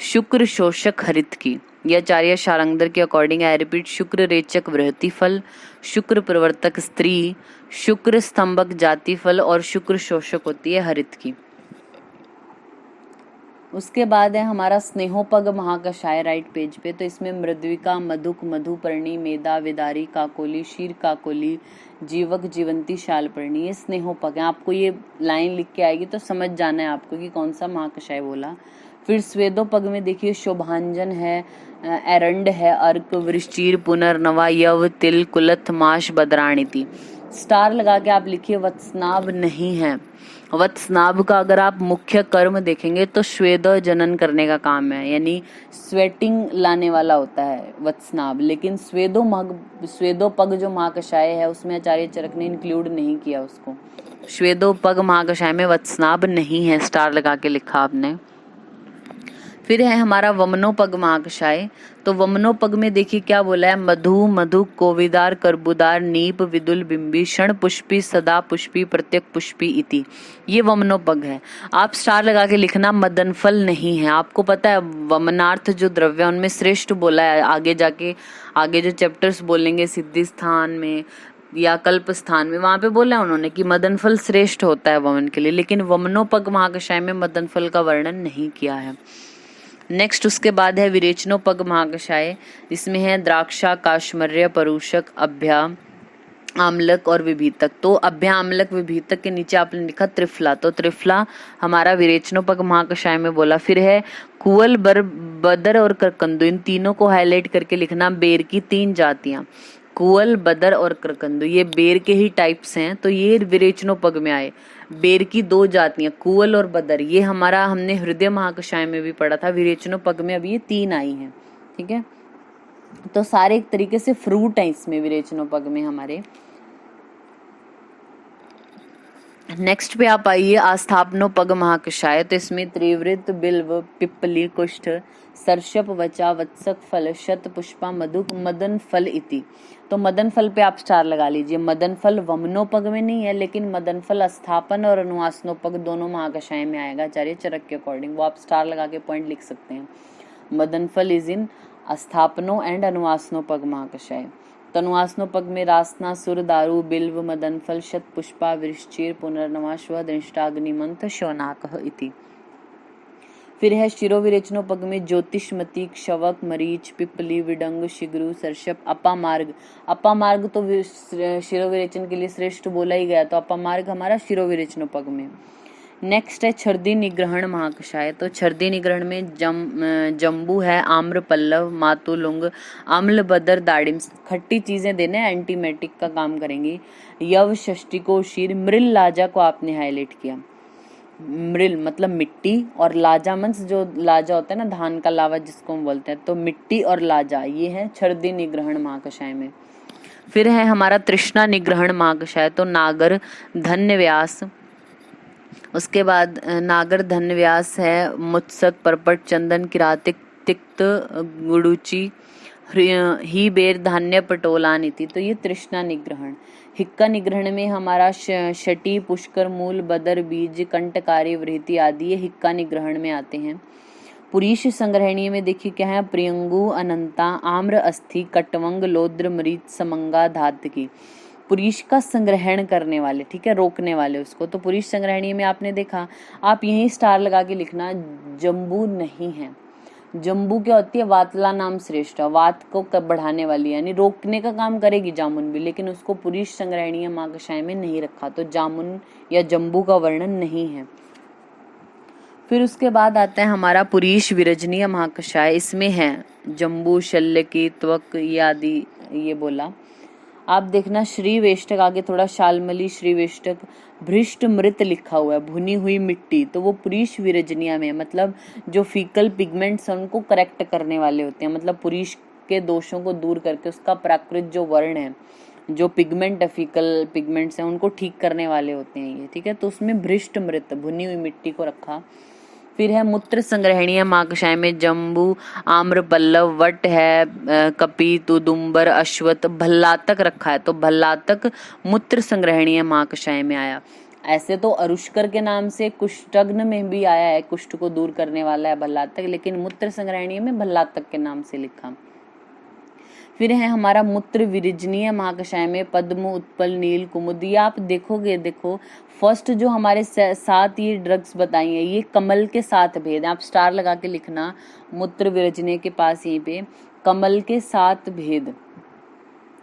शुक्र शोषक हरित की। यह आचार्य शारंगधर के अकॉर्डिंग आई रिपीट, शुक्र रेचक वृहति फल, शुक्र प्रवर्तक स्त्री, शुक्र स्तंभक जाति फल और शुक्र शोषक होती है हरित की। उसके बाद है हमारा स्नेहोपग महाकषाय राइट पेज पे। तो इसमें मृद्विका मधुक मधुपर्णी मेधा विदारी काकोली शीर काकोली जीवक जीवंती शालपर्णी, ये स्नेहोपग है। आपको ये लाइन लिख के आएगी तो समझ जाना है आपको कि कौन सा महाकषाय बोला। फिर स्वेदोपग में देखिए शोभांजन है, एरंड है, अर्क वृश्चिर पुनर्नवा यव तिल कुलथ माश बदराणिति। स्टार लगा के आप लिखिए वत्सनाभ नहीं है। वत्सनाभ का अगर आप मुख्य कर्म देखेंगे तो स्वेद जनन करने का काम है, यानी स्वेटिंग लाने वाला होता है वत्सनाभ। लेकिन स्वेदोपग जो महाकषाय है उसमें आचार्य चरक ने इंक्लूड नहीं किया उसको। स्वेदोपग महाकषाय में वत्सनाभ नहीं है, स्टार लगा के लिखा आपने। फिर है हमारा वमनोपग महाकषाय। तो वमनोपग में देखिए क्या बोला है, मधु मधु कोविदार कर्बुदार नीप विदुल बिंबी क्षण पुष्पी सदा पुष्पी प्रत्यक पुष्पी इति, ये वमनोपग है। आप स्टार लगा के लिखना मदन फल नहीं है। आपको पता है वमनार्थ जो द्रव्य उनमें श्रेष्ठ बोला है, आगे जाके आगे जो चैप्टर्स बोलेंगे सिद्धि स्थान में या कल्प स्थान में, वहां पे बोला है उन्होंने कि मदन फल श्रेष्ठ होता है वमन के लिए, लेकिन वमनोपग महाकषाय में मदन फल का वर्णन नहीं किया है। नेक्स्ट उसके बाद है विरेचनोपग महाकषाय, जिसमें है द्राक्षा काश्मर्य परूषक अभ्या आम्लक और विभीतक। तो अभ्या आम्लक विभीतक के नीचे आपने लिखा त्रिफला, तो त्रिफला हमारा विरेचनोपग महाकषाय में बोला। फिर है कुवल बदर और करकंदु, इन तीनों को हाईलाइट करके लिखना। बेर की 3 जातियां, कुवल बदर और करकंदु, ये बेर के ही टाइप्स हैं, तो ये विरेचनोपग में आए। बेर की 2 जातियां कुवल और बदर, ये हमारा हमने हृदय महाकषाय में भी पढ़ा था। विरेचनोपग में अभी ये 3 आई हैं। ठीक है, तो सारे एक तरीके से फ्रूट हैं इसमें विरेचनोपग में हमारे। नेक्स्ट पे आप आइए आस्थापनोपग महाकषाय। तो इसमें त्रिवृत बिल्व पिप्पली कुष्ठ सर्षप वचा वत्सक फल शत पुष्पा मधुक मदन फल इति। तो मदन फल पे आप स्टार लगा लीजिए। मदन फल वमनोपग में नहीं है, लेकिन मदन फल अस्थापन और अनुवासनोपग दोनों महाकषाय में आएगा आचार्य चरक के अकॉर्डिंग, वो आप स्टार लगा के पॉइंट लिख सकते हैं। मदन फल इज इन अस्थापनो एंड अनुवासनोपग महाकषाय। तनुवासनोपग में रासना सुर दारू बिल्व मदन फल शत पुष्पा वृश्चिर पुनर्नवा श्व दृष्टाग्निमंथ शौनाकः इति। फिर है शिरोविरेचनोपग में ज्योतिषमती क्षवक मरीच पिपली विडंग शिग्रु सर्षप अपामार्ग। अपामार्ग तो शिरोविरेचन के लिए श्रेष्ठ बोला ही गया, तो अपामार्ग हमारा शिरोविरेचनोपग में। नेक्स्ट है छर्दी निग्रहण महाकषाय। तो छर्दी निग्रहण में जम्बू है, आम्र पल्लव मातुलुंग अम्ल बदर दाड़िम, खट्टी चीजें देने एंटीमेटिक का काम करेंगी। यव षष्टिको शीर मृल लाजा को आपने हाईलाइट किया। मृल मतलब मिट्टी, और लाजा मंस जो लाजा होता है ना धान का लावा जिसको हम बोलते हैं, तो मिट्टी और लाजा ये है छर्दी निग्रहण महाकषाय में। फिर है हमारा तृष्णा निग्रहण महाकषाय, तो नागर धन्य व्यास। उसके बाद नागर धन्य व्यास है मुत्सक परपट चंदन किरातिक तिक्त गुड़ुची ही बेर धान्य पटोला नीति, तो ये तृष्णा निग्रहण। हिक्का निग्रहण में हमारा शटी पुष्कर मूल बदर बीज कंटकारी वृति आदि ये हिक्का निग्रहण में आते हैं। पुरीश संग्रहणीय में देखिए क्या है, प्रियंगु अनंता आम्र अस्थि कटवंग लोद्र मरीच समंगा धात की, पुरीश का संग्रहण करने वाले, ठीक है, रोकने वाले उसको। तो पुरीश संग्रहणीय में आपने देखा, आप यहीं स्टार लगा के लिखना, जम्बू नहीं है। जम्बू क्या होती है, वातला नाम श्रेष्ठ, वात को बढ़ाने वाली, यानी रोकने का काम करेगी जामुन भी, लेकिन उसको पुरीश संग्रहणीय महाकषाय में नहीं रखा, तो जामुन या जम्बू का वर्णन नहीं है। फिर उसके बाद आता है हमारा पुरीश विरजनीय महाकषाय, इसमें है जम्बू शल्य की त्वक ये आदि ये बोला। आप देखना श्री वेष्टक आगे थोड़ा शालमली श्री वेष्टक भ्रिष्ट मृत लिखा हुआ है, भुनी हुई मिट्टी, तो वो पुरीश विरजनिया में, मतलब जो फीकल पिगमेंट्स हैं उनको करेक्ट करने वाले होते हैं, मतलब पुरीश के दोषों को दूर करके उसका प्राकृत जो वर्ण है, जो पिगमेंट है, फीकल पिगमेंट्स हैं उनको ठीक करने वाले होते हैं ये, ठीक है। तो उसमें भ्रिष्ट मृत भुनी हुई मिट्टी को रखा। फिर है मूत्र संग्रहणीय महाकषाय में जम्बू आम्र पल्लव वट है, कपी तुदुम्बर अश्वत्थ भल्लातक रखा है, तो भल्लातक मूत्र संग्रहणीय महाकषाय में आया। ऐसे तो अरुष्कर के नाम से कुष्ठग्न में भी आया है, कुष्ठ को दूर करने वाला है भल्लातक, लेकिन मूत्र संग्रहणीय में भल्लातक के नाम से लिखा। फिर है हमारा मूत्र विरजनीय महाकषाय में पद्म उत्पल नील कुमुद, ये आप देखोगे, देखो फर्स्ट जो हमारे 7 ये ड्रग्स बताई हैं ये कमल के 7 भेद, आप स्टार लगा के लिखना मूत्र विरजनीय के पास यहीं पे कमल के 7 भेद।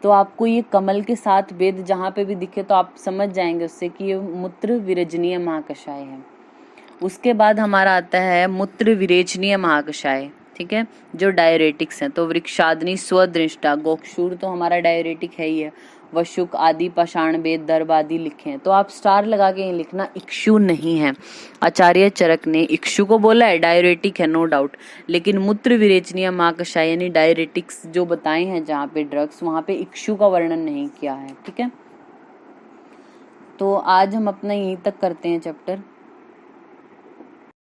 तो आपको ये कमल के 7 भेद जहाँ पे भी दिखे तो आप समझ जाएंगे उससे कि ये मूत्र विरजनीय महाकषाय है। उसके बाद हमारा आता है मूत्र विरेचनीय महाकषाय, ठीक है, जो डायरेटिक्स हैं, तो वृक्षादनी स्वदृष्टा गोक्षूर तो हमारा डायरेटिक है ही है, वशुक आदि पाषाण वेद दर्भ आदि लिखे हैं, तो आप स्टार लगा के लिखना इक्षु नहीं है। आचार्य चरक ने इक्षु को बोला है डायरेटिक है नो डाउट, लेकिन मूत्र विरेचनीय महाकषाय यानी डायरेटिक्स जो बताए हैं जहाँ पे ड्रग्स वहाँ पे इक्षु का वर्णन नहीं किया है, ठीक है। तो आज हम अपना यहीं तक करते हैं चैप्टर।